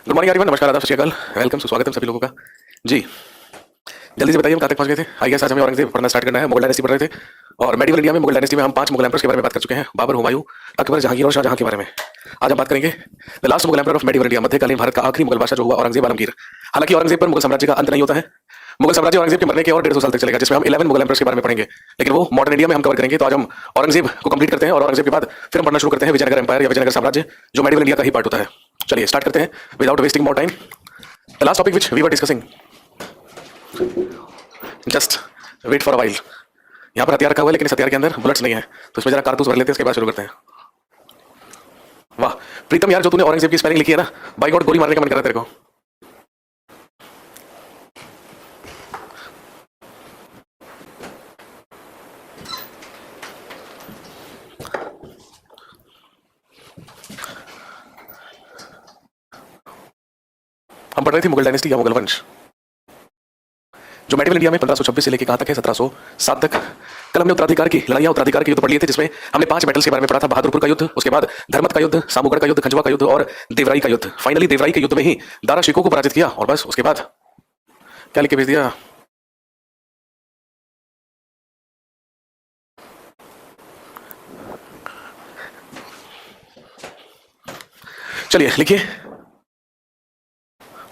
Good morning everyone, नमस्कार, आदाब, सत श्री अकाल, वेलकम, सुस्वागतम सभी लोगों का जी। जल्दी से बताइए हम कहाँ तक पहुंच गए थे। आई गेस आज हमें औरंगजेब पढ़ना स्टार्ट करना है। मुगल डायनेस्टी पढ़ रहे थे और मेडिवल इंडिया में मुगल डायनेस्टी में हम 5 मुगल एम्परर्स के बारे में बात कर चुके हैं। बाबर, हुमायूं, अकबर, जहांगीर और शाहजहां के बारे में आज हम बात करेंगे। The last Mughal emperor of medieval India, मध्यकालीन भारत का आखिरी मुगल बादशाह जो हुआ औरंगजेब आलमगीर। हालांकि औरंगजेब पर मुगल साम्राज्य का अंत नहीं होता है। मुगल साम्राज्य औरंगजेब के मरने के और 150 साल तक चलेगा, जिसमें हम 11 मुगल एम्परर्स के बारे में पढ़ेंगे, लेकिन वो मॉडर्न इंडिया में हम कवर करेंगे। तो आज हम औरंगजेब को कंप्लीट करते हैं और औरंगजेब के बाद फिर हम पढ़ना शुरू करते हैं विजयनगर एम्पायर या विजयनगर साम्राज्य, जो मेडिवल इंडिया का ही पार्ट होता है। चलिए स्टार्ट करते हैं without wasting more time. The last topic which we were discussing, just wait for a while. यहाँ पर हथियार रखा हुआ है, लेकिन इस हथियार के अंदर बुलेट्स नहीं है, तो इसमें जरा कारतूस भर लेते हैं, उसके बाद शुरू करते हैं। वाह प्रीतम यार, जो तूने औरंगजेब की स्पेलिंग लिखी है ना, बाय गॉड गोली मारने का मन कर रहा है तेरे को। हम पढ़ रहे थे मुगल डायनेस्टी या मुगल वंश, जो मेडिवल इंडिया में 1526 से लेकर कहां तक है, 1707 तक। कल हमने उत्तराधिकार की लड़ाइयां, उत्तराधिकार के युद्ध पढ़ लिए थे, जिसमें हमने 5 बैटल्स के बारे में पढ़ा था। बहादुरपुर का युद्ध, उसके बाद धर्मत का युद्ध, सामूगढ़ का युद्ध, खंजवा का युद्ध और देवराई का युद्ध। फाइनली देवराई के युद्ध में ही दारा शिकोह को पराजित किया और बस उसके बाद क्या लिख के भेज दिया। चलिए लिखिए,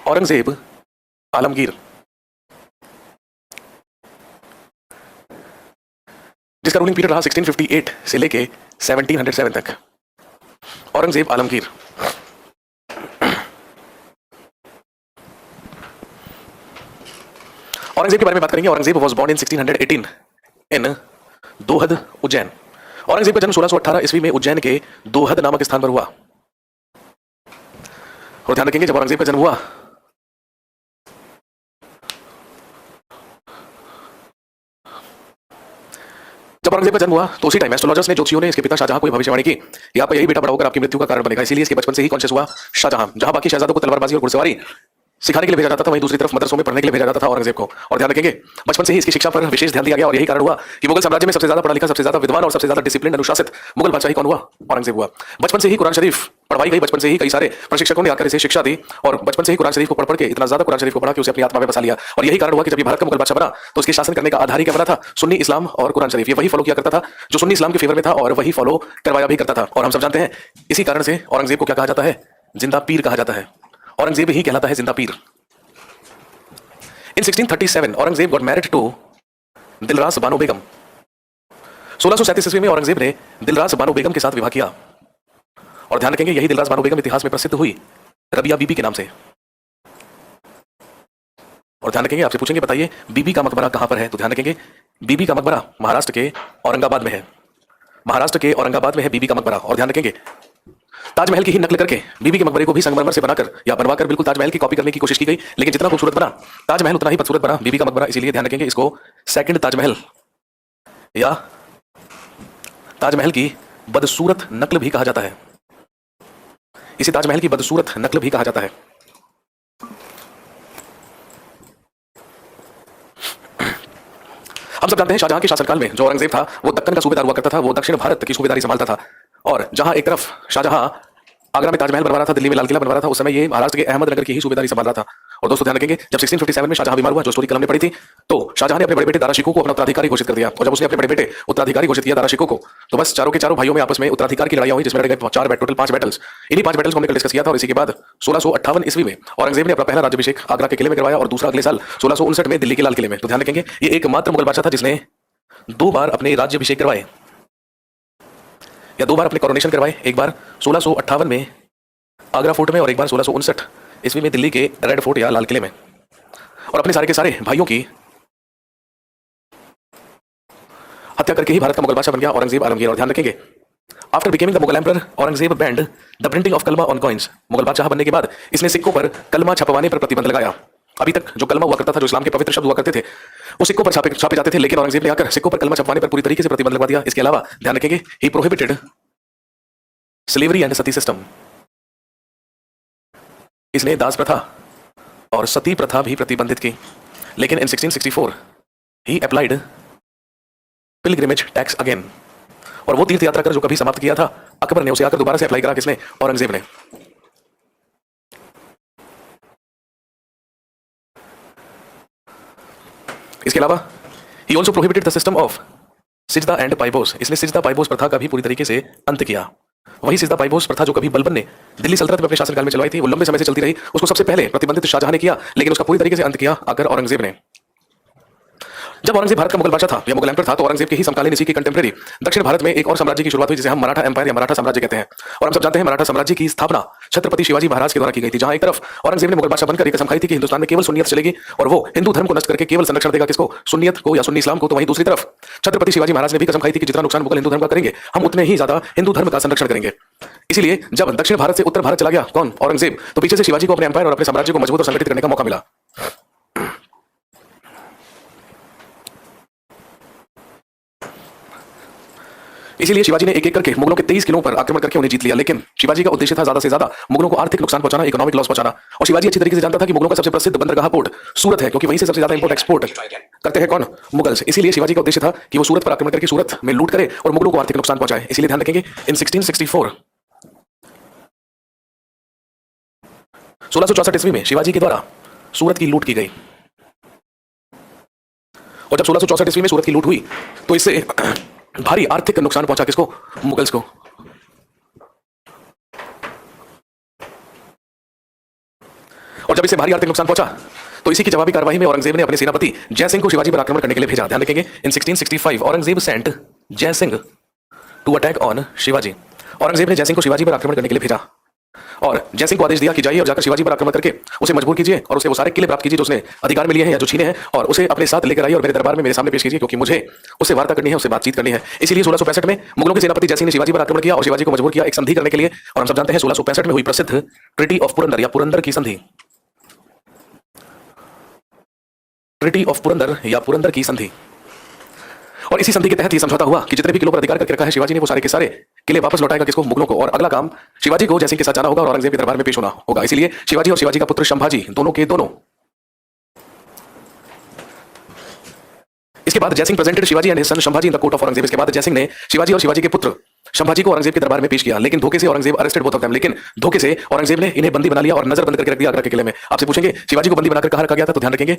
औरंगजेब आलमगीर, जिसका रूलिंग पीरियड रहा 1658 से लेके 1707 तक। औरंगजेब आलमगीर औरंगजेब के बारे में बात करेंगे। औरंगजेब वाज बोर्न इन 1618 इन दोहद, उज्जैन। औरंगजेब का जन्म 1618 ईस्वी में उज्जैन के दोहद नामक स्थान पर हुआ। और ध्यान रखेंगे, जब औरंगजेब का जन्म हुआ तो उसी टाइम एस्ट्रोलॉजर्स ने, ज्योतिषियों ने इसके पिता शाहजहां को भविष्यवाणी की, ये आपका यही बेटा बड़ा होकर आपकी मृत्यु का कारण बनेगा। इसीलिए इसके बचपन से ही कॉन्शियस हुआ शाहजहां। जहां बाकी शहजादों को तलवारबाजी और घुड़सवारी सिखाने के लिए भेजा जाता था, वहीं दूसरी तरफ मदरसों में पढ़ने के लिए भेजा जाता था औरंगजेब को। और ध्यान रखेंगे, बचपन से ही इसकी शिक्षा पर विशेष ध्यान दिया गया और यही कारण हुआ कि मुगल साम्राज्य में सबसे ज्यादा पढ़ा लिखा, सबसे ज्यादा विद्वान और सबसे ज्यादा डिसिप्लिन अनुशासित मुगल बादशाही कौन हुआ? औरंगजेब हुआ। बचपन से ही कुरान शरीफ पढ़वाई गई, बचपन से ही कई सारे प्रशिक्षकों ने आकर इसे शिक्षा दी और बचपन से ही कुरान शरीफ को पढ़ के इतना ज्यादा कुरान शरीफ को पढ़ा कि उसे अपनी आत्मा में बसा लिया। और यही कारण हुआ कि जब ये भारत का मुगल बादशाह बना तो उसके शासन करने का आधार ही क्या बना था? सुन्नी इस्लाम और कुरान शरीफ। ये वही फॉलो किया करता था जो सुन्नी इस्लाम के फेवर में था और वही फॉलो करवाया भी करता था। और हम सब जानते हैं इसी कारण से औरंगजेब को क्या कहा जाता है? जिंदा पीर कहा जाता है। औरंगजेब ही कहलाता है जिंदा पीर। In 1637, Aurangzeb got married to दिलरास Bano Begum. 1637 ईस्वी में औरंगजेब ने दिलरास बानो बेगम के साथ विवाह किया। और ध्यान रखेंगे, यही दिलरास बानो बेगम इतिहास में प्रसिद्ध हुई रबिया बीबी के नाम से। और ध्यान रखेंगे, आपसे पूछेंगे बताइए बीबी का मकबरा कहां पर है, तो ध्यान रखेंगे बीबी का मकबरा महाराष्ट्र के औरंगाबाद में है। महाराष्ट्र के औरंगाबाद में है बीबी का मकबरा। और ध्यान रखेंगे, ताजमहल की ही नकल करके बीबी के मकबरे को भी संगमरमर से बनाकर या बनवाकर बिल्कुल ताजमहल की कॉपी करने की कोशिश की गई, लेकिन जितना खूबसूरत बना ताजमहल उतना ही बदसूरत बना बीबी का मकबरा। इसीलिए ध्यान रखेंगे, इसको सेकंड ताजमहल या ताजमहल की बदसूरत नकल भी कहा जाता है। इसे ताजमहल की बदसूरत नकल भी कहा जाता है। हम सब जानते हैं शाहजहां के शासनकाल में जो औरंगजेब था वो दक्कन का सूबेदार हुआ करता था। वो दक्षिण भारत की सूबेदारी संभालता था। और जहां एक तरफ शाहजहां आगरा में ताजमहल बनवा रहा था, दिल्ली में लाल किला बनवा रहा था, उस समय ये महाराष्ट्र के अहमदनगर की ही सूबेदारी संभाल रहा था। और दोस्तों ध्यान रखेंगे, जब 1657 में शाहजहां बीमार हुआ, जो स्टोरी कल हमने पढ़ी थी, तो शाहजहां ने अपने बड़े बेटे दारा शिकोह को अपना उत्तराधिकारी घोषित कर दिया। और जब उसने अपने बड़े बेटे उत्तराधिकारी घोषित किया दारा शिकोह को, तो बस चारों के चारों भाइयों में आपस में उत्तराधिकार की लड़ाई हुई, जिसमें टोटल 5 बैटल्स। इन्हीं 5 बैटल्स को हमने डिस्कस किया था। और इसी के बाद 1658 ईस्वी में औरंगजेब ने अपना पहला राज्याभिषेक आगरा के किले में करवाया और दूसरा अगले साल 1659 में दिल्ली के लाल किले में। तो ध्यान रखेंगे, ये एकमात्र मुगल बादशाह था जिसने 2 बार अपने राज्याभिषेक करवाए या 2 बार अपने कोरोनेशन करवाए। एक बार 1658 में आगरा फोर्ट में और एक बार 1659 ईस्वी में दिल्ली के रेड फोर्ट या लाल किले में। और अपने सारे के सारे भाइयों की हत्या करके ही भारत का मुगल बादशाह बन गया औरंगजेब आलमगीर। और ध्यान रखेंगे, after becoming the Mughal emperor Aurangzeb band the printing of कलमा ऑन कॉइन्स। मुगल बादशाह बनने के बाद इसने सिक्कों पर कलमा छपवाने पर प्रतिबंध लगाया। अभी तक जो कलमा हुआ करता था, जो इस्लाम के पवित्र शब्द हुआ करते थे, वो सिक्कों पर छापे जाते थे, लेकिन औरंगजेब ने आकर सिक्कों पर कलमा छपवाने पर पूरी तरीके से प्रतिबंध लगा दिया। इसके अलावा ध्यान रखेंगे, he prohibited slavery and sati system. इसने दास प्रथा और सती प्रथा भी प्रतिबंधित की। लेकिन इन 1664 ही अप्लाइड पिलग्रिमेज टैक्स अगेन। और वो तीर्थ यात्रा कर जो कभी समाप्त किया था, अकबर ने उसे आकर दोबारा से अप्लाई करा। किसने? औरंगजेब ने। इसके अलावा he also prohibited the system of sijda and paibos, इसने सिजदा पाइबोस प्रथा का भी पूरी तरीके से अंत किया। वही सिजदा पाइबोस प्रथा जो कभी बलबन ने दिल्ली सल्तनत में अपने शासनकाल में चलवाई थी, वो लंबे समय से चलती रही, उसको सबसे पहले प्रतिबंधित शाहजहां ने किया, लेकिन उसका पूरी तरीके से अंत किया आकर औरंगजेब ने। जब औरंगजेब भारत का मुगल बादशाह था या मुगल एम्पायर था, तो औरंगजेब के ही समकालीन इसी के कंटेम्प्रेरी दक्षिण भारत में एक और साम्राज्य की शुरुआत हुई, जिसे हम मराठा एम्पायर या मराठा साम्राज्य कहते हैं। और हम सब जानते हैं मराठा साम्राज्य की स्थापना छत्रपति शिवाजी महाराज के द्वारा की गई थी, जहां एक तरफ औरंगजेब ने मुगल बादशाह बनकर एक कसम खाई थी कि हिंदुस्तान में केवल सुन्नियत चलेगी और वो हिंदू धर्म को नष्ट करके केवल संरक्षण देगा किसको, सुन्नियत को या सुन्नी इस्लाम को। तो वहीं दूसरी तरफ छत्रपति शिवाजी महाराज ने भी कसम खाई थी कि जितना नुकसान मुगल हिंदू धर्म का करेंगे, हम उतने ही ज्यादा हिंदू धर्म का संरक्षण करेंगे। इसीलिए जब दक्षिण भारत से उत्तर भारत चला गया कौन, औरंगजेब, तो पीछे से शिवाजी को अपने एम्पायर और अपने साम्राज्य को मजबूत और संगठित करने का मौका मिला। इसीलिए शिवाजी ने एक एक करके मुगलों के 23 किलों पर आक्रमण करके उन्हें जीत लिया, लेकिन शिवाजी का उद्देश्य था ज्यादा से ज्यादा मुगलों को आर्थिक नुकसान पहुंचाना, इकोनॉमिक लॉस पहुंचाना। और शिवाजी अच्छी तरीके से जानता था कि मुगलों का सबसे प्रसिद्ध बंदरगाह पोर्ट सूरत है, क्योंकि वहीं से सबसे ज्यादा इंपोर्ट एक्सपोर्ट करते हैं कौन, मुगल्स। इसीलिए शिवाजी का उद्देश्य था कि वो सूरत पर आक्रमण करके सूरत में लूट करे और मुगलों को आर्थिक नुकसान पहुंचाए। इसलिए ध्यान रखेंगे इन 1664 1664 ईस्वी में शिवाजी के द्वारा सूरत की लूट की गई। और जब 1664 ईस्वी में सूरत की लूट हुई, तो इससे भारी आर्थिक नुकसान पहुंचा किसको, मुगल्स को। और जब इसे भारी आर्थिक नुकसान पहुंचा, तो इसी की जवाबी कार्रवाई में औरंगजेब ने अपने सेनापति जयसिंह को शिवाजी पर आक्रमण करने के लिए भेजा। ध्यान रखेंगे in 1665 Aurangzeb sent Jaisingh to attack on Shivaji. Aurangzeb ने जयसिंह को शिवाजी पर आक्रमण करने के लिए भेजा और जयसिंह को आदेश दिया कि जाइए और जाकर शिवाजी पर आक्रमण करके उसे मजबूर कीजिए और उसे वो सारे किले प्राप्त कीजिए जो उसने अधिकार में लिए हैं या जो छीने हैं, और उसे अपने साथ लेकर आइए और मेरे दरबार में मेरे सामने पेश कीजिए, क्योंकि मुझे उससे वार्ता करनी है, उससे बातचीत करनी है। इसीलिए 1665 में मुगलों के सेनापति जयसिंह ने शिवाजी पर आक्रमण किया और शिवाजी को मजबूर किया एक संधि करने के लिए। और हम सब जानते हैं 1665 में हुई प्रसिद्ध ट्रीटी ऑफ पुरंदर या पुरंदर की संधि। ट्रीटी ऑफ पुरंदर या पुरंदर की संधि। और इसी संधि के तहत यह समझौता हुआ कि जितने भी किलों पर अधिकार करके रखा है शिवाजी ने, वो सारे के सारे किले वापस लौटाएगा किसको, मुगलों को। और अगला काम शिवाजी को जयसिंह के साथ जाना होगा और औरंगजेब के दरबार में पेश होना होगा। इसीलिए शिवाजी और शिवाजी का पुत्र संभाजी दोनों के दोनों। इसके बाद Jaisingh presented Shivaji and his son Sambhaji in the court of Aurangzeb. इसके बाद जयसिंह ने शिवाजी और शिवाजी के पुत्र संभाजी को औरंगजेब के दरबार में पेश किया, लेकिन धोखे से Aurangzeb arrested both of them. लेकिन धोखे से औरंगजेब ने इन्हें बंदी बना लिया और नजर बंद करके रख दिया आगरा के किले में। आपसे पूछेंगे शिवाजी को बंदी बनाकर कहां रखा गया था, तो ध्यान रखेंगे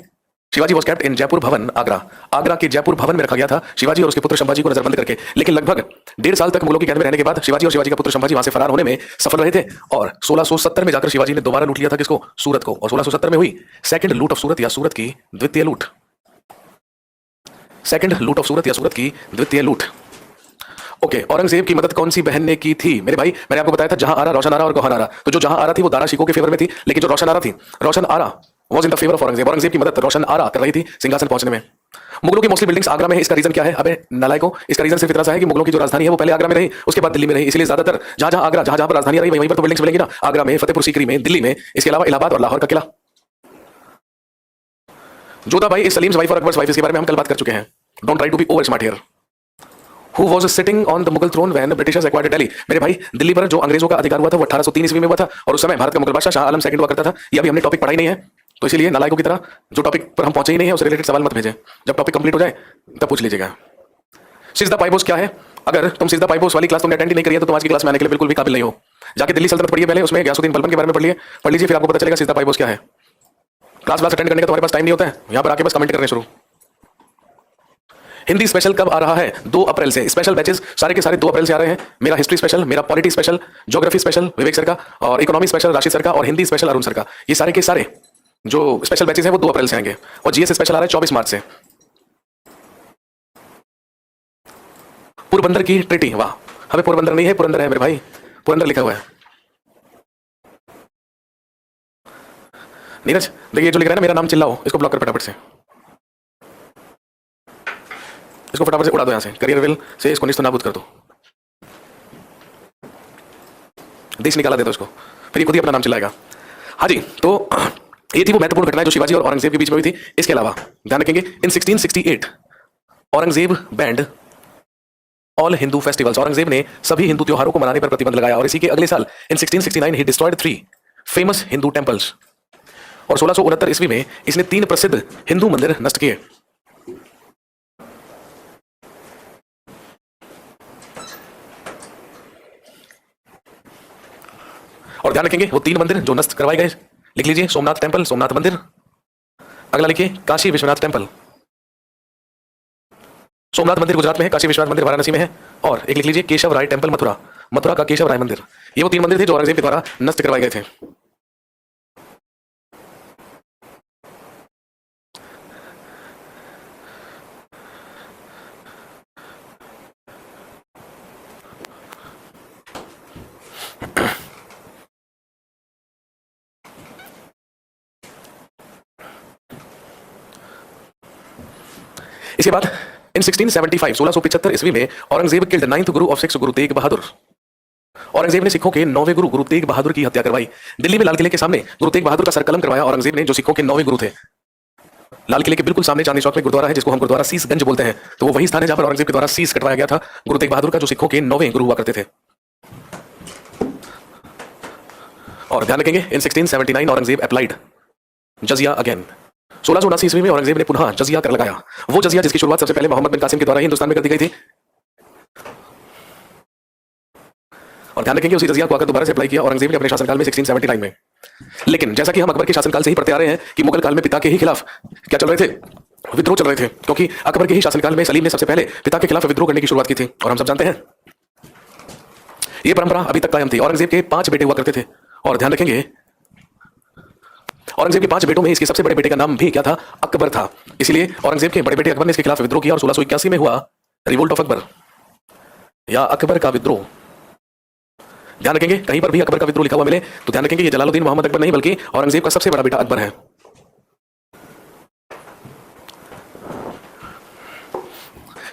Shivaji was kept in Jaipur भवन आगरा। आगरा के जयपुर भवन में रखा गया था शिवाजी और उसके पुत्र संभाजी को नजरबंद करके। लेकिन लगभग 1.5 साल तक मुगलों की कैद में रहने के बाद शिवाजी और शिवाजी का पुत्र संभाजी वहां से फरार होने में सफल रहे थे। और 1670 में जाकर शिवाजी ने दोबारा लूट लिया था किसको, सूरत को। और 1670 में हुई सेकंड लूट ऑफ सूरत या सूरत की द्वितीय लूट। सेकंड लूट ऑफ सूरत या सूरत की द्वितीय लूट। ओके, औरंगजेब की मदद कौन सी बहन ने की थी मेरे भाई? मैंने आपको बताया था जहां आरा, रोशन आरा और गौहर आरा। तो जो जहां आरा थी वो दारा शिकोह के फेवर में थी, लेकिन जो रोशन आरा थी, Roshan Ara was in the favour of Aurangzeb. Aurangzeb की मदद रोशन आरा कर रही थी सिंहासन पहुंचने में। मुगलों की मोस्टली बिल्डिंग्स आगरा में है। इसका रीजन क्या है? अबे नालायकों, इसका रीजन सिर्फ इतना सा है कि मुगलों की जो राजधानी है वो पहले आगरा में रही, उसके बाद दिल्ली में रही। इसलिए ज्यादातर जहां जहां आगरा, जहां जहां पर राजधानी रही वहीं पर तो बिल्डिंग्स मिलेंगी ना, आगरा में, फतेहपुर सीकरी में, दिल्ली में, इसके अलावा इलाहाबाद और लाहौर का किला। जोधाबाई इज सलीम्स वाइफ और अकबर्स वाइफ, इसके बारे में हम कल बात कर चुके हैं। Don't try to be over smart here. Who was sitting on the Mughal throne when Britishers acquired Delhi? मेरे भाई, दिल्ली पर जो अंग्रेजों का अधिकार हुआ था वो 1803 ईस्वी में हुआ था, और उस समय भारत का मुगल बादशाह शाह आलम सेकंड हुआ करता था। ये अभी हमने टॉपिक पढ़ा ही नहीं है, तो इसीलिए नालायकों की तरह जो टॉपिक पर हम पहुंचे ही नहीं है उससे रिलेटेड सवाल मत भेजें। जब टॉपिक कंप्लीट हो जाए तब पूछ लीजिएगा। सिजदा पाइबोस क्या है? अगर तुम सिजदा पाइबोस वाली क्लास तुमने अटेंड नहीं करी है तो तुम आज की क्लास में आने के लिए बिल्कुल भी काबिल नहीं हो। जाके दिल्ली सल्तनत पढ़िए पहले, उसमें गयासुद्दीन बलबन के बारे में पढ़ लीजिए, फिर आपको पता चलेगा सिजदा पाइबोस क्या है। क्लास अटेंड करने का तुम्हारे पास टाइम नहीं होता है, यहाँ पर आके बस कमेंट करने शुरू। हिंदी स्पेशल कब आ रहा है? 2 अप्रैल से। स्पेशल बैचेस सारे के सारे 2 अप्रैल से आ रहे हैं। मेरा हिस्ट्री स्पेशल, मेरा पॉलिटी स्पेशल, ज्योग्राफी स्पेशल विवेक सर का, और इकोनॉमी स्पेशल राशि सर का, और हिंदी स्पेशल अरुण सर का। ये सारे के सारे जो स्पेशल बैचेस हैं वो 2 अप्रैल से आएंगे। और जीएस स्पेशल आ रहा है 24 मार्च से। पोरबंदर की ट्रीटी, वाह, हमें पोरबंदर नहीं है, पुरंदर है मेरे भाई, पुरंदर लिखा हुआ है। नीरज देखिए जो लिख रहा है ना, मेरा नाम चिल्लाओ, इसको ब्लॉक कर फटाफट से, इसको फटाफट से उड़ा दो यहाँ से, करियर विल से इसको निश्चित नाबूद कर दो, देश निकाला दे दो इसको, फिर ये खुद ही अपना नाम चिल्लाएगा। हाँ जी, तो ये थी वो महत्वपूर्ण घटनाएं जो शिवाजी और औरंगजेब के बीच में हुई थी। इसके अलावा ध्यान रखेंगे इन 1668 Aurangzeb band all Hindu festivals. Aurangzeb ने सभी हिंदू त्योहारों को मनाने पर प्रतिबंध लगाया। और इसी के अगले साल इन 1669 ही डिस्ट्रॉयड 3 फेमस हिंदू टेंपल्स। और 1669 ईस्वी में इसने 3 प्रसिद्ध हिंदू मंदिर नष्ट किए। और ध्यान रखेंगे वो 3 मंदिर जो नष्ट करवाए गए, लिख लीजिए, सोमनाथ टेंपल, सोमनाथ मंदिर। अगला लिखिए काशी विश्वनाथ टेंपल। सोमनाथ मंदिर गुजरात में है, काशी विश्वनाथ मंदिर वाराणसी में है, और एक लिख लीजिए केशव राय टेम्पल मथुरा, मथुरा का केशव राय मंदिर। ये वो 3 मंदिर थे जो औरंगजेब के द्वारा नष्ट करवाए गए थे। इसके बाद इन 1675 1675 ईस्वी में Aurangzeb killed 9th Guru of 6 Guru Tegh Bahadur. Aurangzeb ने सिखों के 9वें गुरु गुरु तेग बहादुर की हत्या करवाई। दिल्ली में लाल किले के सामने गुरु तेग बहादुर का सरकलम करवाया औरंगजेब ने, जो सिखों के 9वें गुरु थे। लाल किले के बिल्कुल सामने चांदनी चौक में गुरुद्वारा है, जिसको हम गुरुद्वारा सीसगंज बोलते हैं। तो वो वही स्थान है जहां पर औरंगजेब के द्वारा सीस कटवाया गया था गुरु तेग बहादुर का, जो सिखों के 9वें गुरु हुआ करते थे। और ध्यान रखेंगे इन 1679 औरंगजेब अप्लाइड जजिया अगेन। 1679 ईस्वी में औरंगजेब ने पुनः जजिया कर लगाया, वो जजिया जिसकी शुरुआत सबसे पहले मोहम्मद बिन कासिम के द्वारा हिंदुस्तान में कर दी गई थी। और ध्यान रखेंगे उसी जजिया को आकर दोबारा से अप्लाई किया औरंगजेब ने अपने शासनकाल में 1679 में। लेकिन जैसा कि हम अकबर के शासनकाल से ही पढ़ते आ रहे हैं कि मुगल काल में पिता के ही खिलाफ क्या चल रहे थे, विद्रोह चल रहे थे, क्योंकि अकबर के ही शासनकाल में सलीम ने सबसे पहले पिता के खिलाफ विद्रोह करने की शुरुआत की थी। और हम सब जानते हैं यह परंपरा अभी तक कायम थी। औरंगजेब के 5 बेटे हुआ करते थे, और ध्यान रखेंगे औरंगजेब के 5 बेटों में इसके सबसे बड़े बेटे का नाम भी क्या था, अकबर था। इसलिए औरंगजेब के बड़े बेटे अकबर ने इसके खिलाफ विद्रोह किया और 1681 में हुआ रिवोल्ट ऑफ अकबर या अकबर का विद्रोह। ध्यान रखेंगे कहीं पर भी अकबर का विद्रोह लिखा हुआ मिले तो ध्यान रखेंगे ये जलालुद्दीन मोहम्मद अकबर नहीं बल्कि औरंगजेब का सबसे बड़ा बेटा अकबर है।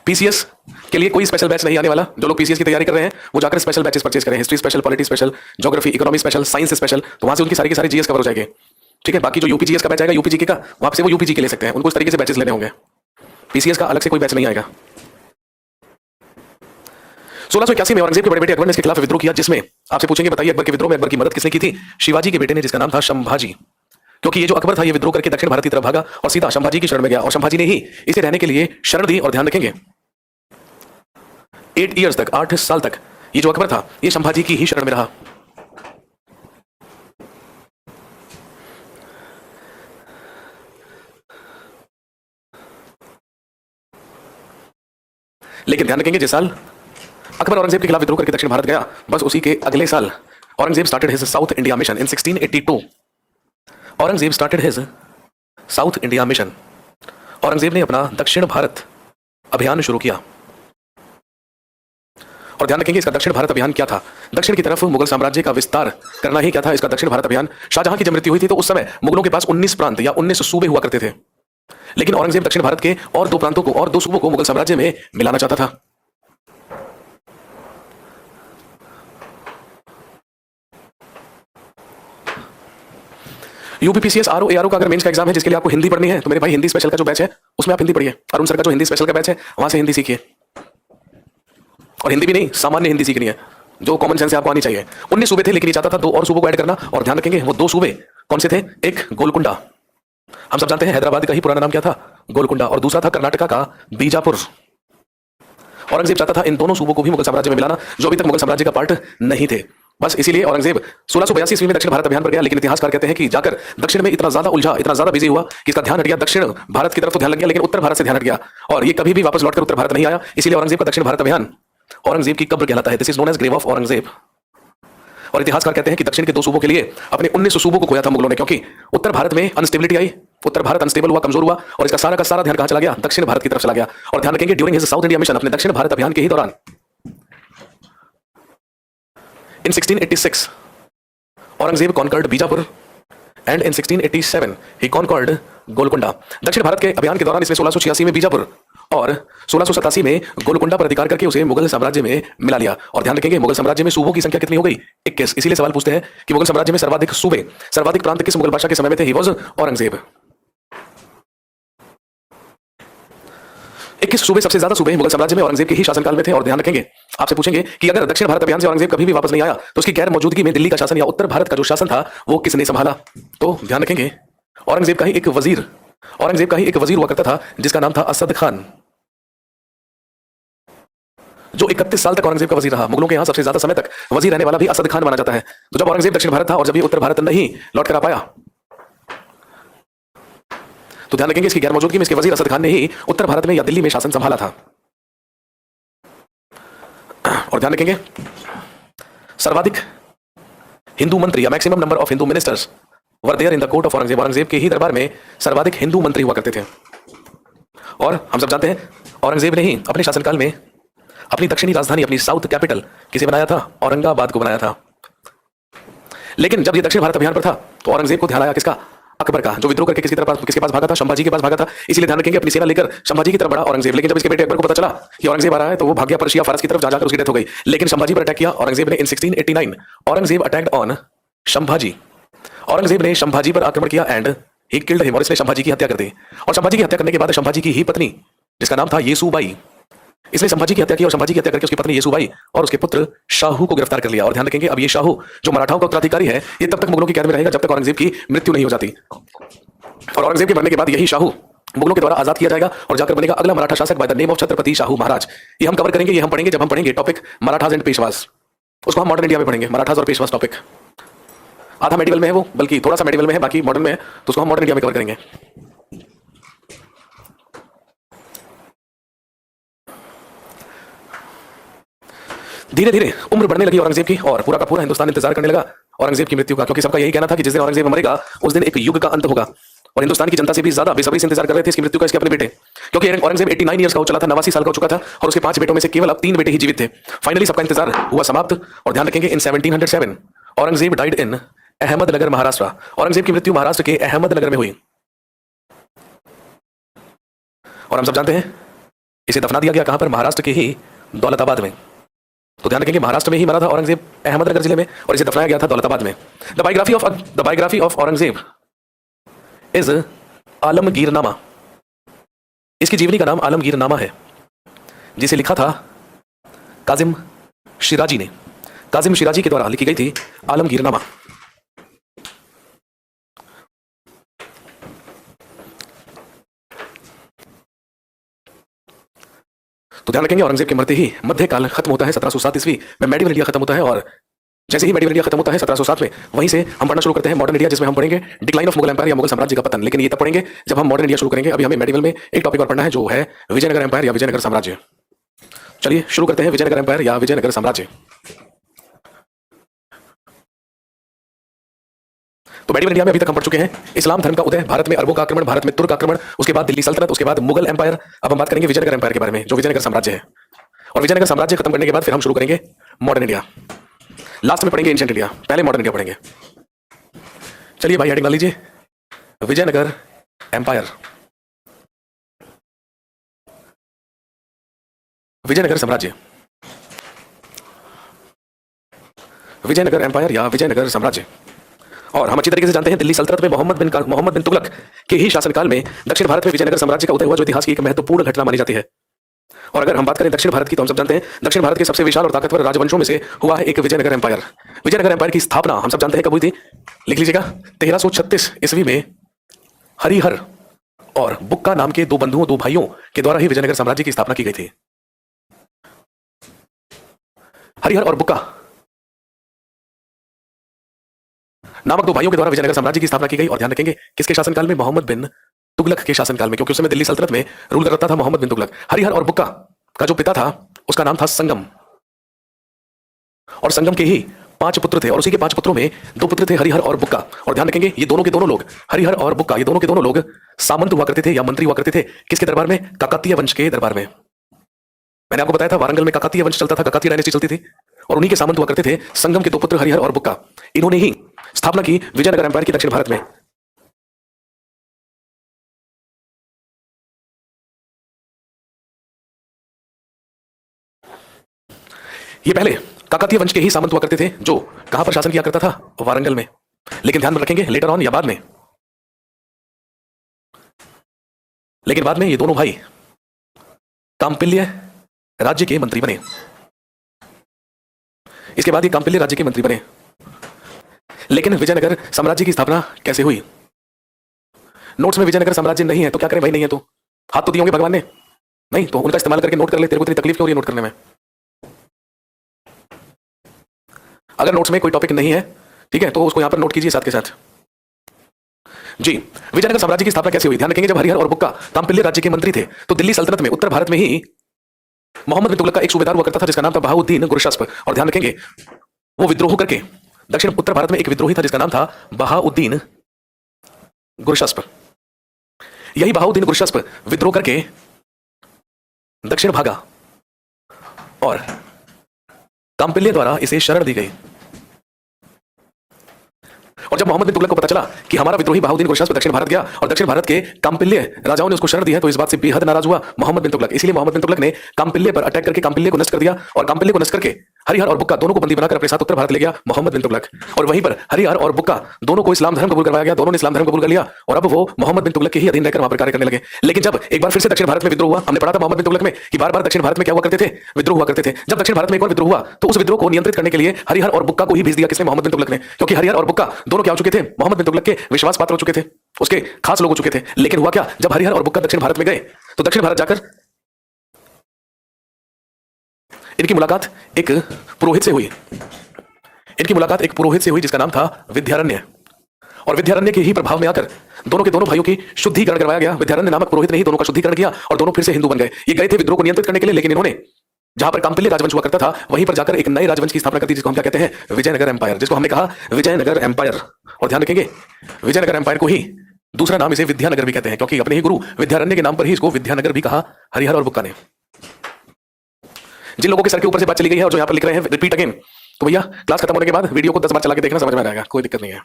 पीसीएस के लिए कोई स्पेशल बैच नहीं आने वाला। जो लोग पीसीएस की तैयारी कर रहे हैं वो जाकर स्पेशल बैचेस परचेज करें, history special, polity special, geography, economy special, science special, तो वहां से उनकी सारी की सारी जीएस कवर हो जाएंगे। ठीक है, बाकी जो यूपीजीएस का बैच आएगा यूपीजीके का, वहां से वो यूपीजी के ले सकते हैं, उनको इस तरीके से बैचेस लेने होंगे। पीसीएस का अलग से कोई बैच नहीं आएगा। 1681 में औरंगजेब के बड़े बेटे अकबर ने इसके खिलाफ विद्रोह किया, जिसमें आपसे पूछेंगे बताइए अकबर के विद्रोह में अकबर की मदद किसने की थी? शिवाजी के बेटे ने, जिसका नाम था संभाजी। क्योंकि ये जो अकबर था ये विद्रोह करके दक्षिण भारत की तरफ भागा और सीधा संभाजी की शरण में गया, और संभाजी ने ही इसे रहने के लिए शरण दी। और ध्यान रखेंगे 8 ईयर्स तक, 8 साल तक ये जो अकबर था ये संभाजी की ही शरण में रहा। लेकिन ध्यान रखेंगे जिस साल अकबर औरंगजेब के खिलाफ विद्रोह करके दक्षिण भारत गया, बस उसी के अगले साल Aurangzeb started his south India mission in 1682। Aurangzeb started his south India mission. Aurangzeb ने अपना दक्षिण भारत अभियान शुरू किया। और ध्यान रखेंगे इसका दक्षिण भारत अभियान क्या था? दक्षिण की तरफ मुगल साम्राज्य का विस्तार करना ही क्या था इसका दक्षिण भारत अभियान। शाहजहां की जब मृत्यु हुई थी तो उस समय मुगलों के पास 19 प्रांत या 19 सूबे हुआ करते थे, लेकिन औरंगजेब दक्षिण भारत के और 2 प्रांतों को और 2 सूबों को मुगल साम्राज्य में मिलाना चाहता था। यूपीपीसीएस आरओ एआरओ का अगर मेंस का एग्जाम है जिसके लिए आपको हिंदी पढ़नी है तो मेरे भाई हिंदी स्पेशल का जो बैच है उसमें आप हिंदी पढ़िए। अरुण सर का जो हिंदी स्पेशल का बैच है वहां से हिंदी सीखिए, और हिंदी भी नहीं सामान्य हिंदी सीखनी है जो कॉमन सेंस से आपको आनी चाहिए। 19 सूबे थे, लेकिन ये चाहता था 2 और सूबों को ऐड करना। और ध्यान रखेंगे वो 2 सूबे कौन से थे? एक गोलकुंडा, हम सब जानते हैं हैदराबाद का ही पुराना नाम क्या था, गोलकुंडा, और दूसरा था कर्नाटका का बीजापुर। औरंगजेब चाहता था इन दोनों सूबों को भी मुगल साम्राज्य में मिलाना, जो अभी तक मुगल साम्राज्य का पार्ट नहीं थे। बस इसीलिए औरंगजेब 1682 ईस्वी में दक्षिण भारत अभियान पर गया, लेकिन इतिहासकार कहते हैं कि जाकर दक्षिण में इतना ज्यादा उलझा, इतना ज्यादा बिजी हुआ कि इसका ध्यान हट गया। दक्षिण भारत की तरफ तो ध्यान लग गया, लेकिन उत्तर भारत से ध्यान हट गया और ये कभी भी वापस लौटकर उत्तर भारत नहीं आया। इसीलिए औरंगजेब का दक्षिण भारत अभियान औरंगजेब की कब्र कहलाता है। This is known as grave of Aurangzeb. और इतिहासकार कहते हैं कि दक्षिण के 2 सूबों के लिए अपने 19 सूबों को खोया था मुगलों ने, क्योंकि उत्तर भारत में अनस्टेबिलिटी आई, उत्तर भारत अनस्टेबल हुआ, कमजोर हुआ, और इसका सारा का सारा ध्यान कहां चला गया? दक्षिण भारत की तरफ चला गया। और ध्यान रखेंगे during his south India mission, अपने दक्षिण भारत अभियान के ही दौरान in 1686 Aurangzeb conquered Bijapur and in 1687 ही कॉन्कर्ड गोलकुंडा। दक्षिण भारत के अभियान के दौरान इसने 1686 में बीजापुर और 1687 में गोलकुंडा पर अधिकार करके उसे मुगल साम्राज्य में मिला लिया। और ध्यान रखेंगे मुगल साम्राज्य में सूबों की संख्या कितनी हो गई? 21। इसीलिए सवाल पूछते हैं कि मुगल साम्राज्य में सर्वाधिक सूबे, सर्वाधिक प्रांत किस मुगल बादशाह के समय में थे? He was Aurangzeb. 21 सूबे, सबसे ज्यादा सूबे मुगल साम्राज्य में औरंगजेब के ही शासनकाल में थे। और ध्यान रखेंगे आपसे पूछेंगे कि अगर दक्षिण भारत अभियान से औरंगजेब कभी भी वापस नहीं आया तो उसकी गैर मौजूदगी में दिल्ली का शासन या उत्तर भारत का जो शासन था वो किसने संभाला? तो ध्यान रखेंगे औरंगजेब का ही एक वजीर हुआ करता था जिसका नाम था असद खान, जो 31 साल तक औरंगजेब का वजीर रहा। मुगलों के यहां सबसे ज्यादा समय तक वजीर रहने वाला भी असद खान माना जाता है। तो जब औरंगजेब दक्षिण भारत था और जब ये उत्तर भारत नहीं लौट कर आ पाया तो ध्यान रखेंगे इसकी गैर मौजूदगी में इसके वजीर असद खान ने ही उत्तर भारत में या दिल्ली में शासन संभाला था। और ध्यान रखेंगे सर्वाधिक हिंदू मंत्री या maximum number of Hindu ministers were there in the court of Aurangzeb. Aurangzeb के ही दरबार में सर्वाधिक हिंदू मंत्री हुआ करते थे। और हम सब जानते हैं औरंगजेब ने ही अपने शासनकाल में अपनी दक्षिणी राजधानी, अपनी साउथ कैपिटल किसे बनाया था? औरंगाबाद को बनाया था। लेकिन जब ये दक्षिण भारत अभियान पर था तो औरंगजेब को ध्यान आया किसका? अकबर का, जो विद्रोह करके किसके पास भागा था? संभाजी के पास भागा था। इसलिए ध्यान रखेंगे अपनी सेना लेकर संभाजी की तरफ बढ़ा औरंगजेब। लेकिन जब इसके बेटे अकबर को पता चला कि औरंगजेब आ रहा है तो वो भाग गया पर्शिया, फारस की तरफ। जा जाकर उसकी डेथ हो गई। लेकिन संभाजी पर अटैक किया औरंगजेब ने in 1689। Aurangzeb attacked on Sambhaji. Aurangzeb ने संभाजी पर आक्रमण किया एंड ही किल्ड हिम, और इसने संभाजी की हत्या कर दी। और संभाजी की हत्या करने के बाद संभाजी की ही पत्नी, जिसका नाम था येसुबाई, इसने संभाजी की हत्या की और संभाजी की हत्या करके उसकी पत्नी येसुबाई और उसके पुत्र शाहू को गिरफ्तार कर लिया। और ध्यान रखेंगे अब ये शाहू जो मराठाओं का उत्तराधिकारी है, ये तब तक मुगलों की कैद में रहेगा जब तक औरंगजेब की मृत्यु नहीं हो जाती। और औरंगजेब के मरने के बाद यही शाहू मुगलों के द्वारा आजाद किया जाएगा और जाकर बनेगा अगला मराठा शासक by the name of Chhatrapati Shahu Maharaj. ये हम कवर करेंगे, ये हम पढ़ेंगे जब हम पढ़ेंगे टॉपिक मराठास एंड पेशवास। उसको हम मॉडर्न इंडिया में पढ़ेंगे, मराठास और पेशवास टॉपिक। आधा मेडिवल में है वो, बल्कि थोड़ा सा मेडिवल में है, बाकी मॉडर्न में है, तो उसको हम मॉडर्न इंडिया में कवर करेंगे। धीरे धीरे उम्र बढ़ने लगी औरंगजेब की और पूरा का पूरा हिंदुस्तान इंतजार करने लगा औरंगजेब की मृत्यु का, क्योंकि सबका यही कहना था कि जिस दिन औरंगजेब मरेगा उस दिन एक युग का अंत होगा। और हिंदुस्तान की जनता से भी ज्यादा बेसब्री से इंतजार कर रहे थे इसकी मृत्यु का, इसके अपने बेटे। क्योंकि औरंगजेब 89 ईयर्स का हो चला था, 89 साल का हो चुका था और उसके 5 बेटों में से केवल अब 3 बेटे ही जीवित थे। फाइनली सबका इंतजार हुआ समाप्त। और ध्यान रखेंगे इन 1707 औरंगजेब डाइड इन अहमदनगर महाराष्ट्र। औरंगजेब की मृत्यु महाराष्ट्र के अहमदनगर में हुई। और हम सब जानते हैं इसे दफना दिया गया कहां पर? महाराष्ट्र के ही दौलताबाद में। तो ध्यान रखेंगे महाराष्ट्र में ही मरा था औरंगजेब, अहमदनगर जिले में, और इसे दफनाया गया था दौलताबाद में। The biography of Aurangzeb is Alamgirnama. इसकी जीवनी का नाम आलमगीरनामा है, जिसे लिखा था काजिम शिराजी ने। काजिम शिराजी के द्वारा लिखी गई थी आलमगीरनामा। तो ध्यान रखेंगे औरंगजेब के मरते ही मध्यकाल खत्म होता है। 1707 ईस्वी में मेडिवल इंडिया खत्म होता है। और जैसे ही मेडिवल इंडिया खत्म होता है 1707 में, वहीं से हम पढ़ना शुरू करते हैं मॉडर्न इंडिया, जिसमें हम पढ़ेंगे डिक्लाइन ऑफ मुगल एम्पायर या मुगल साम्राज्य का पतन। लेकिन ये तब पढ़ेंगे जब हम मॉडर्न इंडिया शुरू करेंगे। अभी हमें मेडिवल में एक टॉपिक और पढ़ना है जो है विजयनगर एम्पायर या विजयनगर साम्राज्य। चलिए शुरू करते हैं विजयनगर एम्पायर या विजयनगर साम्राज्य। तो मेडिवल इंडिया में अभी तक हम पढ़ चुके हैं इस्लाम धर्म का उदय, भारत में अरबों का आक्रमण, भारत में तुर्क आक्रमण, उसके बाद दिल्ली सल्तनत, उसके बाद मुगल एम्पायर। अब हम बात करेंगे विजयनगर एम्पायर के बारे में, जो विजयनगर साम्राज्य है। और विजयनगर साम्राज्य खत्म करने के बाद फिर हम शुरू करेंगे मॉडर्न इंडिया। लास्ट में पढ़ेंगे एंशिएंट इंडिया, पहले मॉडर्न इंडिया पढ़ेंगे। चलिए भाई हेडिंग डाल लीजिए, विजयनगर एम्पायर, विजयनगर साम्राज्य, विजयनगर एम्पायर या विजयनगर साम्राज्य। और हम अच्छी तरीके से जानते हैं दिल्ली सल्तनत में मोहम्मद बिन तुगलक के ही शासनकाल में दक्षिण भारत में विजयनगर साम्राज्य का उदय हुआ, जो इतिहास की एक महत्वपूर्ण घटना मानी जाती है। और अगर हम बात करें दक्षिण भारत की, तो हम सब जानते हैं दक्षिण भारत के सबसे विशाल और ताकतवर राजवंशों में से हुआ है एक विजयनगर एम्पायर। विजयनगर एम्पायर की स्थापना हम सब जानते हैं कब हुई थी? लिख लीजिएगा, 1336 ईस्वी में हरिहर और बुक्का नाम के दो भाइयों के द्वारा ही विजयनगर साम्राज्य की स्थापना की गई थी। हरिहर और बुक्का नामक 2 भाइयों के द्वारा विजयनगर साम्राज्य की स्थापना की गई। और ध्यान रखेंगे किसके शासनकाल में? मोहम्मद बिन तुगलक के शासनकाल में, क्योंकि उस समय दिल्ली सल्तनत में रूल करता था मोहम्मद बिन तुगलक। हरिहर और बुक्का का जो पिता था उसका नाम था संगम, और संगम के ही 5 पुत्र थे, और उसी के 5 पुत्रों में 2 पुत्र थे हरिहर और बुक्का। और ध्यान रखेंगे ये दोनों के दोनों लोग, हरिहर और बुक्का, ये दोनों के दोनों लोग सामंत हुआ करते थे या मंत्री हुआ करते थे। किसके दरबार में? काकतीय वंश के दरबार में। मैंने आपको बताया था वारंगल में काकतीय वंश चलता था, काकतीय डायनेस्टी चलती थी, और उन्हीं के सामंत हुआ करते थे संगम के 2 पुत्र हरिहर और बुक्का। इन्होंने ही स्थापना की विजयनगर एम्पायर की दक्षिण भारत में। ये पहले काकतीय वंश के ही सामंत हुआ करते थे, जो कहां पर शासन किया करता था? वारंगल में। लेकिन ध्यान में रखेंगे लेटर ऑन या बाद में, लेकिन बाद में ये दोनों भाई कांपिल्य राज्य के मंत्री बने। इसके बाद ये कांपिल्य राज्य के मंत्री बने। लेकिन विजयनगर साम्राज्य की स्थापना कैसे हुई? नोट्स में विजयनगर साम्राज्य नहीं है तो क्या करें भाई? नहीं है तो हाथ तो दिए होंगे भगवान ने, नहीं तो उनका इस्तेमाल करके नोट कर ले। तेरे को इतनी तकलीफ क्यों हो रही है नोट करने में? अगर नोट्स में कोई टॉपिक नहीं है, ठीक है, तो उसको यहां पर नोट कीजिए साथ के साथ। जी, विजयनगर साम्राज्य की स्थापना कैसे हुई? ध्यान रखेंगे जब हरिहर और बुक्का कांपिल्य राज्य के मंत्री थे तो दिल्ली सल्तनत में उत्तर भारत में ही मोहम्मद बिन तुगलक का एक सूबेदार हुआ करता था जिसका नाम था बहाउद्दीन गुरशस्प। और ध्यान रखेंगे वो विद्रोह करके दक्षिण उत्तर भारत में एक विद्रोही था जिसका नाम था बहाउद्दीन गुरशस्प। यही बहाउद्दीन गुरशस्प विद्रोह करके दक्षिण भागा और कांपिल्य द्वारा इसे शरण दी गई। और जब मोहम्मद बिन तुगलक को पता चला कि हमारा विद्रोही बहाउद्दीन गुरशस्प दक्षिण भारत गया और दक्षिण भारत के कांपिल्य राजाओं ने उसको शरण दिया, तो इस बात से बेहद नाराज हुआ मोहम्मद बिन तुगलक। इसलिए मोहम्मद बिन तुगलक ने कांपिल्य पर अटैक करके कांपिल्य को नष्ट कर दिया और कांपिल्य को नष्ट करके हरिहर और बुक्का दोनों को बंदी बनाकर अपने साथ उत्तर भारत ले गया मोहम्मद बिन तुगलक। और वहीं पर हरिहर और बुक्का दोनों को इस्लाम धर्म कबूल करवाया गया, दोनों ने इस्लाम धर्म कबूल कर लिया और अब वो मोहम्मद बिन तुगलक के ही अधीन रहकर वहां पर कार्य करने लगे। लेकिन जब एक बार फिर से दक्षिण भारत में विद्रोह हुआ, हमने पढ़ा था मोहम्मद बिन तुगलक में कि बार बार दक्षिण भारत में क्या हुआ करते थे, विद्रोह हुआ करते थे। जब दक्षिण भारत में एक बार विद्रोह हुआ तो उस विद्रोह को नियंत्रित करने के लिए हरिहर और बुक्का को ही भेज दिया। किसने? मोहम्मद बिन तुगलक ने। क्योंकि हरिहर और बुक्का दोनों क्या हो चुके थे? मोहम्मद बिन तुगलक के विश्वास पात्र हो चुके थे, उसके खास लोग हो चुके थे। लेकिन हुआ क्या, जब हरिहर और बुक्का दक्षिण भारत में गए तो दक्षिण भारत जाकर इनकी मुलाकात एक पुरोहित से हुई। इनकी मुलाकात एक पुरोहित से हुई जिसका नाम था विद्यारण्य। और विद्यारण्य के ही प्रभाव में आकर दोनों के दोनों भाइयों की शुद्धिकरण करवाया गया। विद्यारण्य नामक पुरोहित ने ही दोनों का शुद्धिकरण किया और दोनों फिर से हिंदू बन गए। ये गए थे विद्रोह को नियंत्रित करने के लिए, लेकिन इन्होंने जहां पर कांपिल्य राजवंश हुआ करता था वहीं पर जाकर एक नए राजवंश की स्थापना कर दी जिसको हम क्या कहते हैं? विजयनगर एम्पायर, जिसको हमने कहा विजयनगर एम्पायर। और ध्यान रखेंगे विजयनगर एम्पायर को ही दूसरा नाम इसे विद्यानगर भी कहते हैं, क्योंकि अपने ही गुरु विद्यारण्य के नाम पर ही इसको विद्यानगर भी कहा हरिहर और बुक्का ने। जिन लोगों के सर के ऊपर से बात चली गई है और जो यहां पर लिख रहे हैं रिपीट अगेन, तो भैया क्लास खत्म होने के बाद वीडियो को 10 बार चला के देखना, समझ में आ जाएगा, कोई दिक्कत नहीं है।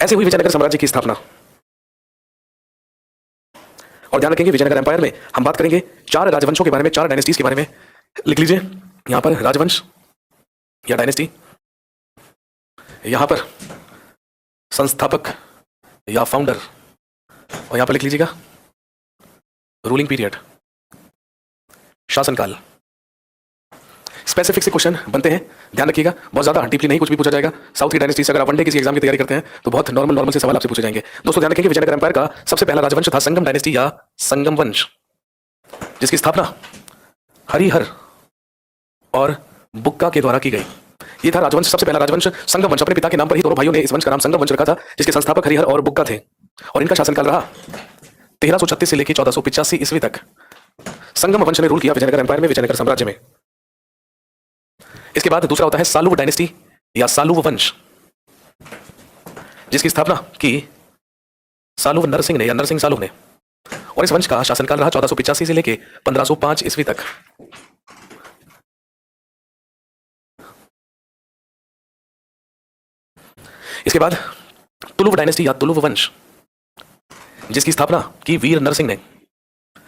ऐसे हुई विजयनगर साम्राज्य की स्थापना। और ध्यान रखेंगे विजयनगर एम्पायर में हम बात करेंगे 4 राजवंशों के बारे में, 4 डायनेस्टीज के बारे में। लिख लीजिए यहां पर राजवंश या डायनेस्टी, यहां पर संस्थापक या फाउंडर, और यहां पर लिख लीजिएगा रूलिंग पीरियड, शासनकाल। स्पेसिफिक से क्वेश्चन बनते हैं, ध्यान रखिएगा, बहुत ज्यादा डीपली नहीं कुछ भी पूछा जाएगा। साउथ की डायनेस्टी से अगर आप वनडे किसी एग्जाम की तैयारी करते हैं तो बहुत नॉर्मल से सवाल आपसे पूछे जाएंगे। दोस्तों ध्यान रखेंगे विजयनगर एम्पायर का सबसे पहला राजवंश था संगम डायनेस्टी या संगम वंश, जिसकी स्थापना हरिहर और बुक्का के द्वारा की गई। ये था राजवंश, सबसे पहला राजवंश संगम वंश। अपने पिता के नाम पर ही दोनों भाइयों ने इस वंश का नाम संगम वंश रखा था, जिसके संस्थापक हरिहर और बुक्का थे। और इनका शासनकाल रहा 1336 से लेकर 1485 ईस्वी तक। संगम वंश ने रूल किया विजयनगर एम्पायर में, विजयनगर साम्राज्य में। इसके बाद दूसरा होता है सालुव डायनेस्टी या सालुव वंश, जिसकी स्थापना की सालुव नरसिंह ने या नरसिंह सालुव ने। और इस वंश का शासनकाल रहा 1485 से लेकर 1505 ईस्वी तक। इसके बाद तुलुव डायनेस्टी या तुलुव वंश, जिसकी स्थापना की वीर नरसिंह ने।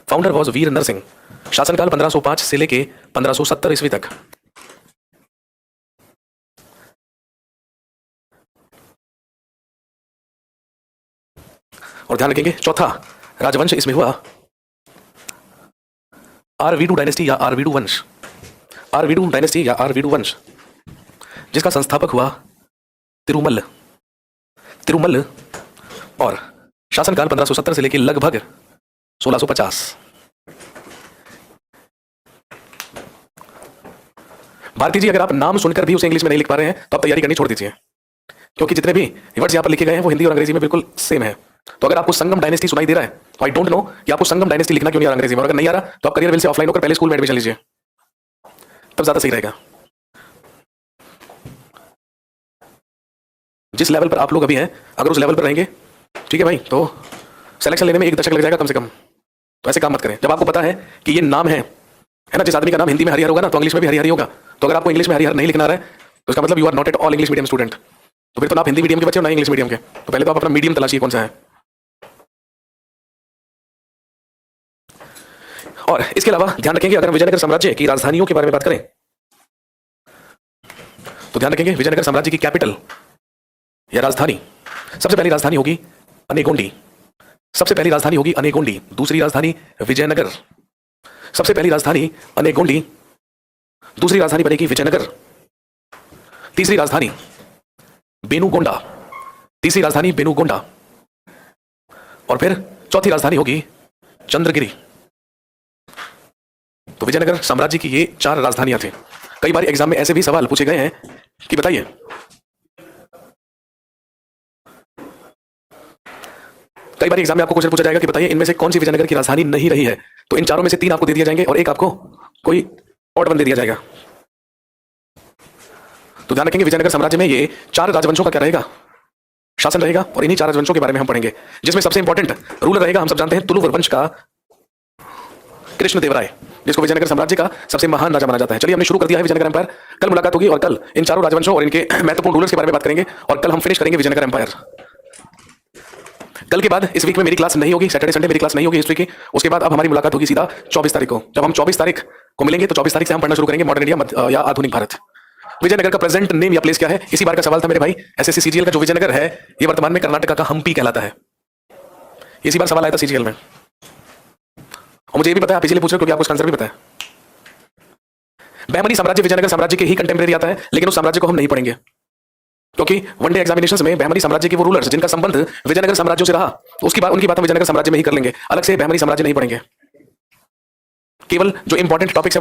फाउंडर वॉज वीर नरसिंह। शासनकाल 1505 से लेके 1570 ईस्वी तक। और ध्यान रखेंगे चौथा राजवंश इसमें हुआ आरवीडू डायनेस्टी या आरवीडू वंश। आरवीडू डायनेस्टी या आरवीडू वंश, जिसका संस्थापक हुआ तिरुमल। तिरुमल और शासनकाल 1570 से लेकर लगभग 1650। भारती जी, अगर आप नाम सुनकर भी उसे इंग्लिश में नहीं लिख पा रहे हैं तो आप तैयारी करनी छोड़ दीजिए, क्योंकि जितने भी वर्ड्स यहां पर लिखे गए हैं वो हिंदी और अंग्रेजी में बिल्कुल सेम है। तो अगर आपको संगम डायनेस्टी सुनाई दे रहा है तो आई डोंट नो कि आपको संगम डायनेस्टी लिखना क्यों नहीं आ रहा अंग्रेजी में। और अगर नहीं आ रहा तो आप करियर विल से ऑफलाइन होकर पहले स्कूल में एडमिशन लीजिए, तब ज्यादा सही रहेगा। जिस लेवल पर आप लोग अभी हैं, अगर उस लेवल पर रहेंगे, ठीक है भाई, तो सिलेक्शन लेने में 1 दशक लग जाएगा कम से कम। तो ऐसे काम मत करें। जब आपको पता है कि ये नाम है ना, जिस आदमी का नाम हिंदी में हरिहर होगा ना तो इंग्लिश में भी हरिहर होगा। तो अगर आपको इंग्लिश में हरिहर नहीं लिखना आ रहा है तो इसका मतलब you are not at all English medium student. तो फिर तो आप हिंदी मीडियम के बच्चे हो ना इंग्लिश मीडियम के। तो पहले तो आप अपना मीडियम तलाशिए कौन सा है। और इसके अलावा ध्यान रखेंगे अगर विजयनगर साम्राज्य की राजधानियों के बारे में बात करें तो ध्यान रखेंगे विजयनगर साम्राज्य की कैपिटल या राजधानी, सबसे पहली राजधानी होगी अनेगोंडी। सबसे पहली राजधानी होगी अनेगोंडी। दूसरी राजधानी विजयनगर। सबसे पहली राजधानी अनेगोंडी, दूसरी राजधानी बनेगी विजयनगर। तीसरी राजधानी बेनुगोंडा। तीसरी राजधानी बेनुगोंडा। और फिर चौथी राजधानी होगी चंद्रगिरी। तो विजयनगर साम्राज्य की ये 4 राजधानियां थी। कई बार एग्जाम में ऐसे भी सवाल पूछे गए हैं कि बताइए कई बार एग्जाम में आपको क्वेश्चन पूछा जाएगा कि बताइए इनमें से कौन सी विजयनगर की राजधानी नहीं रही है, तो इन चारों में से 3 आपको दे दिए जाएंगे और एक आपको कोई ऑड वन दे दिया जाएगा। तो ध्यान रखेंगे विजयनगर साम्राज्य में ये 4 राजवंशों का क्या रहेगा, शासन रहेगा, और इन्हीं 4 राजवंशों के बारे में हम पढ़ेंगे, जिसमें सबसे इंपॉर्टेंट रूलर रहेगा, हम सब जानते हैं, तुलुवर वंश का कृष्णदेवराय, जिसको विजयनगर साम्राज्य का सबसे महान राजा माना जाता है। चलिए हमने शुरू कर दिया है विजयनगर एम्पायर। कल मुलाकात होगी और कल इन चारों राजवंशों और इनके महत्वपूर्ण रूलर्स के बारे में बात करेंगे और कल हम फिनिश करेंगे विजयनगर एम्पायर। कल के बाद इस वीक में मेरी क्लास नहीं होगी, सैटरडे संडे मेरी क्लास नहीं होगी हिस्ट्री की। उसके बाद अब हमारी मुलाकात होगी सीधा 24 तारीख को। जब हम 24 तारीख को मिलेंगे तो 24 तारीख से हम पढ़ना शुरू करेंगे मॉडर्न इंडिया या आधुनिक भारत। विजयनगर का प्रेजेंट नेम या प्लेस क्या है, इसी बार का सवाल था मेरे भाई। एसएससी सीजीएल का जो विजयनगर है ये वर्तमान में कर्नाटका का हम्पी कहलाता है। इसी बार सवाल आया था सीजीएल में और मुझे ये भी पता है, आप इसीलिए पूछ रहे हो क्योंकि आपको इसका आंसर भी पता है। बहमनी साम्राज्य विजयनगर साम्राज्य के ही कंटेम्परेरी आता है, लेकिन उस साम्राज्य को हम नहीं पढ़ेंगे क्योंकि वनडे एग्जामिनेशंस में बहमनी साम्राज्य के वो रूलर्स जिनका संबंध विजयनगर साम्राज्यों से रहा, तो उनकी बात हम विजयनगर साम्राज्य में ही कर लेंगे, अलग से बहमनी साम्राज्य नहीं पढ़ेंगे। केवल जो इंपॉर्टेंट टॉपिक्स है